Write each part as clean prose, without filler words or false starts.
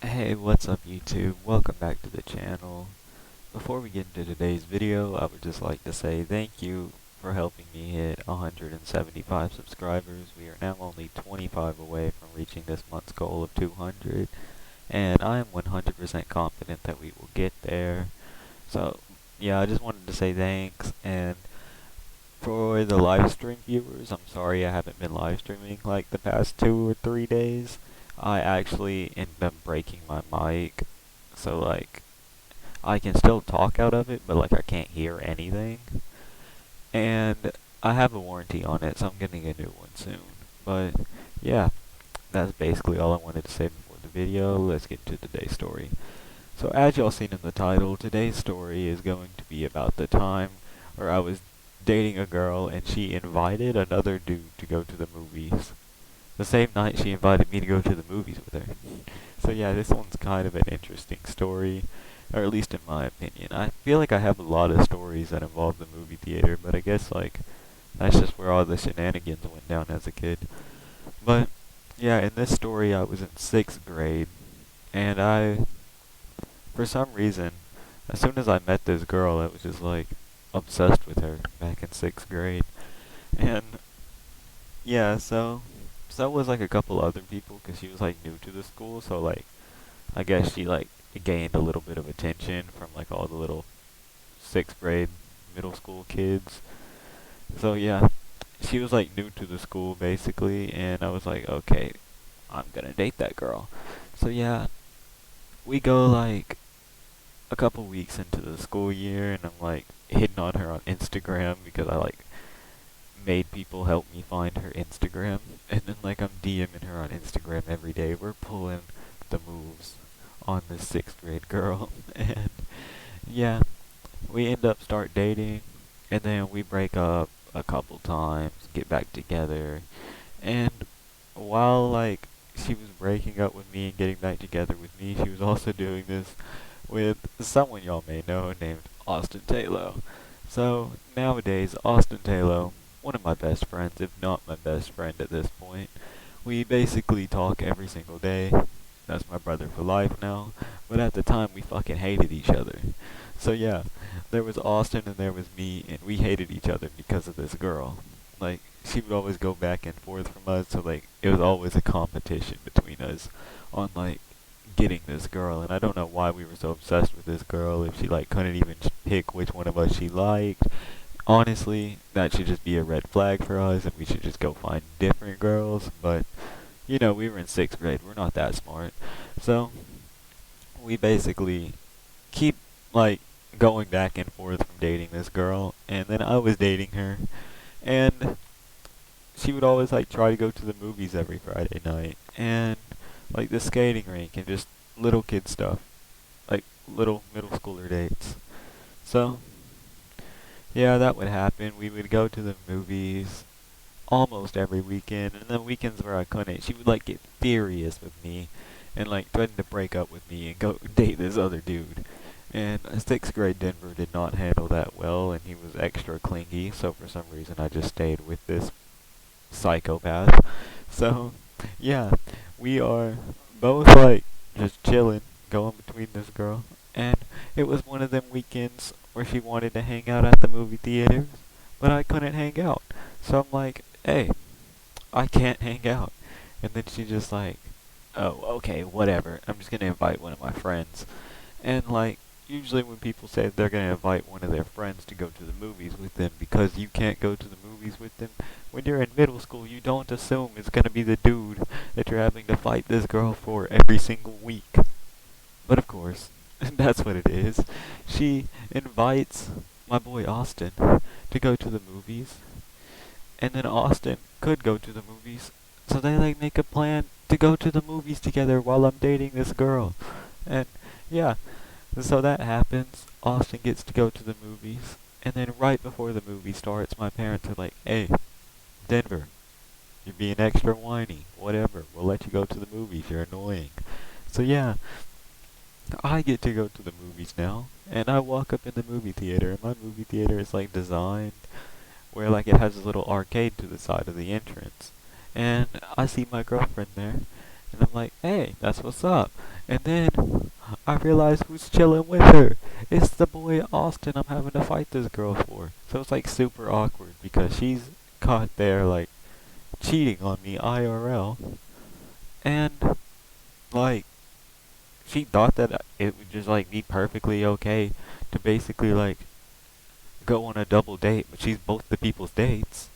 Hey, what's up YouTube? Welcome back to the channel. Before we get into today's video, I would just like to say thank you for helping me hit 175 subscribers. We are now only 25 away from reaching this month's goal of 200, and I am 100% confident that we will get there. So, yeah, I just wanted to say thanks, and for the live stream viewers, I'm sorry I haven't been live streaming like the past 2 or 3 days. I actually ended up breaking my mic, so like I can still talk out of it, but like I can't hear anything. And I have a warranty on it, so I'm getting a new one soon. But yeah, that's basically all I wanted to say before the video. Let's get into today's story. So as y'all seen in the title, today's story is going to be about the time where I was dating a girl and she invited another dude to go to the movies. The same night she invited me to go to the movies with her. So yeah, this one's kind of an interesting story, or at least in my opinion. I feel like I have a lot of stories that involve the movie theater, but I guess like that's just where all the shenanigans went down as a kid. But yeah, in this story I was in 6th grade, and for some reason, as soon as I met this girl, I was just like obsessed with her back in 6th grade. And yeah, so was like a couple other people because she was like new to the school, so like I guess she like gained a little bit of attention from like all the little 6th grade middle school kids. So yeah, she was like new to the school basically, and I was like, okay, I'm gonna date that girl. So yeah, we go like a couple weeks into the school year, and I'm like hitting on her on Instagram because I like made people help me find her Instagram, and then like I'm DMing her on Instagram every day. We're pulling the moves on this 6th grade girl, and yeah, we end up start dating, and then we break up a couple times, get back together, and while like she was breaking up with me and getting back together with me, she was also doing this with someone y'all may know named Austin Taylor. So nowadays, Austin Taylor, one of my best friends, if not my best friend at this point, we basically talk every single day. That's my brother for life now. But at the time, we fucking hated each other. So yeah, there was Austin and there was me, and we hated each other because of this girl. Like, she would always go back and forth from us, so like, it was always a competition between us on like getting this girl, and I don't know why we were so obsessed with this girl if she like couldn't even pick which one of us she liked. Honestly, that should just be a red flag for us, and we should just go find different girls. But you know, we were in 6th grade, we're not that smart, so we basically keep like going back and forth from dating this girl, and then I was dating her, and she would always like try to go to the movies every Friday night, and like the skating rink, and just little kid stuff, like little middle schooler dates. So yeah, that would happen. We would go to the movies almost every weekend, and then weekends where I couldn't, she would like get furious with me and like threaten to break up with me and go date this other dude. And 6th grade Denver did not handle that well, and he was extra clingy, so for some reason I just stayed with this psychopath. So, yeah, we are both like just chilling, going between this girl, and it was one of them weekends where she wanted to hang out at the movie theaters, but I couldn't hang out. So I'm like, hey, I can't hang out. And then she just like, oh, okay, whatever. I'm just gonna invite one of my friends. And like, usually when people say they're gonna invite one of their friends to go to the movies with them because you can't go to the movies with them, when you're in middle school, you don't assume it's gonna be the dude that you're having to fight this girl for every single week. But of course, that's what it is. She invites my boy Austin to go to the movies, and then Austin could go to the movies, so they like make a plan to go to the movies together while I'm dating this girl. And yeah, so that happens. Austin gets to go to the movies, and then right before the movie starts, my parents are like, "Hey, Denver, you're being extra whiny. Whatever, we'll let you go to the movies. You're annoying." So yeah, I get to go to the movies now, and I walk up in the movie theater, and my movie theater is like designed where like it has a little arcade to the side of the entrance. And I see my girlfriend there, and I'm like, hey, that's what's up. And then I realize who's chilling with her. It's the boy Austin I'm having to fight this girl for. So it's like super awkward because she's caught there like cheating on me IRL. And like she thought that it would just like be perfectly okay to basically like go on a double date, but she's both the people's dates.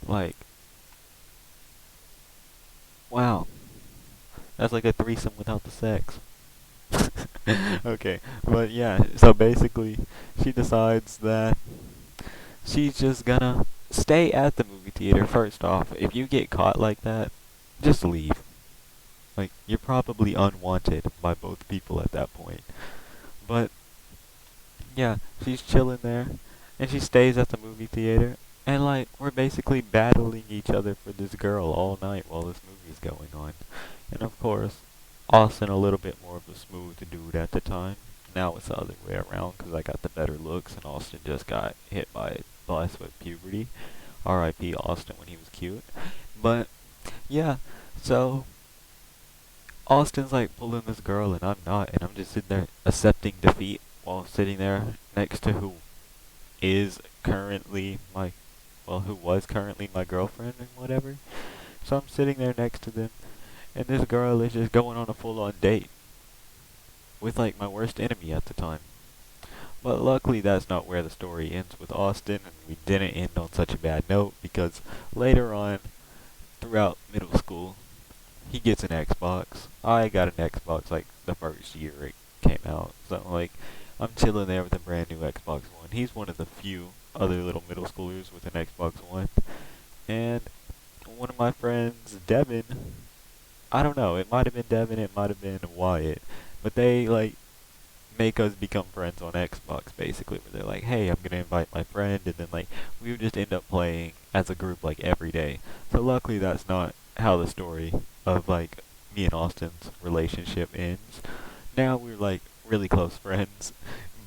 Like, wow. That's like a threesome without the sex. Okay, but yeah, so basically, she decides that she's just gonna stay at the movie theater. First off, if you get caught like that, just leave. Like, you're probably unwanted by both people at that point. But, yeah, she's chilling there, and she stays at the movie theater, and like, we're basically battling each other for this girl all night while this movie's going on. And of course, Austin a little bit more of a smooth dude at the time. Now it's the other way around because I got the better looks and Austin just got hit by a bus with puberty. R.I.P. Austin when he was cute. But yeah, so Austin's like pulling this girl and I'm not, and I'm just sitting there accepting defeat while sitting there next to who is currently my, well, who was currently my girlfriend and whatever. So I'm sitting there next to them, and this girl is just going on a full-on date with like my worst enemy at the time. But luckily that's not where the story ends with Austin, and we didn't end on such a bad note because later on, throughout middle school, he gets an Xbox. I got an Xbox like the first year it came out. So like, I'm chilling there with a brand new Xbox One. He's one of the few other little middle schoolers with an Xbox One. And one of my friends, Devin, I don't know, it might have been Devin, it might have been Wyatt, but they like make us become friends on Xbox basically, where they're like, hey, I'm gonna invite my friend, and then like we would just end up playing as a group like every day. So luckily that's not how the story of like me and Austin's relationship ends. Now we're like really close friends,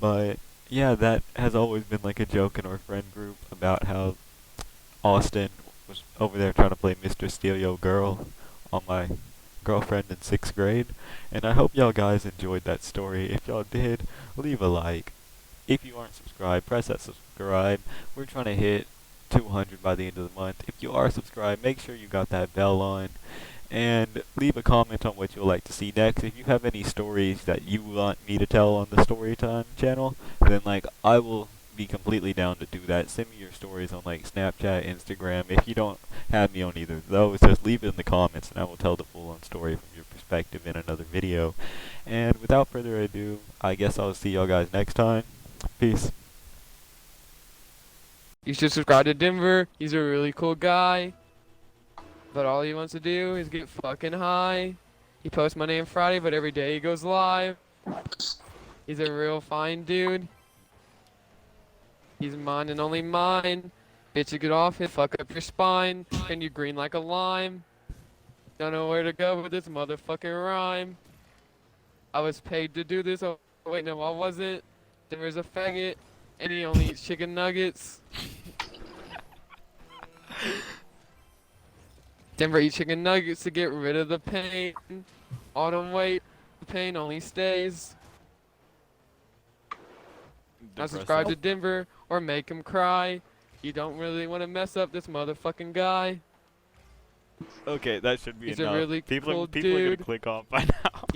but yeah, that has always been like a joke in our friend group about how Austin was over there trying to play Mr. Steal Your Girl on my girlfriend in 6th grade. And I hope y'all guys enjoyed that story. If y'all did, leave a like. If you aren't subscribed, press that subscribe. We're trying to hit 200 by the end of the month. If you are subscribed, make sure you got that bell on. And leave a comment on what you'd like to see next. If you have any stories that you want me to tell on the Storytime channel, then like I will be completely down to do that. Send me your stories on like Snapchat, Instagram. If you don't have me on either of those, just leave it in the comments and I will tell the full-on story from your perspective in another video. And without further ado, I guess I'll see y'all guys next time. Peace. You should subscribe to Denver. He's a really cool guy. But all he wants to do is get fucking high. He posts Monday and Friday, but every day he goes live. He's a real fine dude. He's mine and only mine. Bitch, you get off him, fuck up your spine. And you green like a lime. Don't know where to go with this motherfucking rhyme. I was paid to do this. Oh, wait, no, I wasn't. Denver's a faggot. And he only eats chicken nuggets. Denver eats chicken nuggets to get rid of the pain. Autumn wait, the pain only stays. Now subscribe to Denver or make him cry. You don't really want to mess up this motherfucking guy. Okay, that should be He's enough. a really People cool are gonna dude. click off by now.